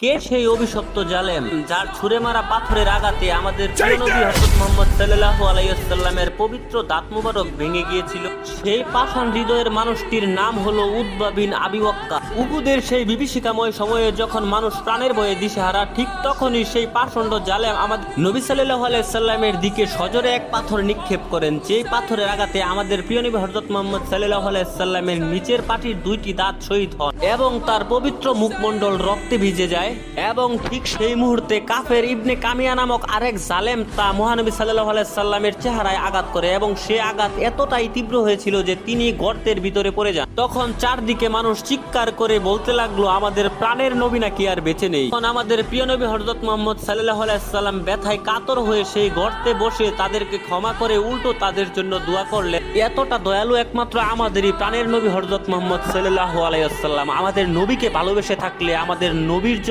কে সেই অভিশপ্ত জালেম যার ছুঁড়ে মারা পাথরের আঘাতে আমাদের প্রিয় নবী হযরত মুহাম্মদ সাল্লাল্লাহু আলাইহি ওয়াসাল্লামের পবিত্র দাঁত মুবারক ভেঙে গিয়েছিল? সেই পাষাণ হৃদয়ের মানুষটির নাম হলো উতবা বিন আবি ওয়াক্কাস। উহুদের সেই বিভীষিকাময় সময়ে যখন মানুষ প্রাণের ভয়ে দিশেহারা, ঠিক তখনই সেই পাষণ্ড জালেম আমাদের নবী সাল্লাল্লাহু আলাইহি ওয়াসাল্লামের দিকে সজোরে এক পাথর নিক্ষেপ করেন। যেই পাথরের আঘাতে আমাদের প্রিয় নবী হযরত মুহাম্মদ সাল্লাল্লাহু আলাইহি ওয়াসাল্লামের নিচের পাটির দুইটি দাঁত শহীদ হন এবং তার পবিত্র মুখমণ্ডল রক্তে ভিজে যায়। এবং ঠিক সেই মুহূর্তে কাফের ইবনে কামিয়া নামক আরেক জালেম তা মহানবী সাল্লাল্লাহু আলাইহি সাল্লামের চেহারায় আঘাত করে এবং সে আঘাত এতটাই তীব্র হয়েছিল যে তিনি গর্তের ভিতরে পড়ে যান। তখন চারদিকে মানুষ চিৎকার করে বলতে লাগলো, আমাদের প্রাণের নবী নাকি আর বেঁচে নেই। তখন আমাদের প্রিয় নবী হযরত মুহাম্মদ সাল্লাল্লাহু আলাইহি সাল্লাম ব্যথায় কাতর হয়ে সেই গর্তে বসে তাদেরকে ক্ষমা করে উল্টো তাদের জন্য দোয়া করলেন। এতটা দয়ালু একমাত্র আমাদেরই প্রাণের নবী হযরত মুহাম্মদ সাল্লাল্লাহু আলাইহি সাল্লাম। আমাদের নবীকে ভালোবেসে থাকলে আমাদের নবীর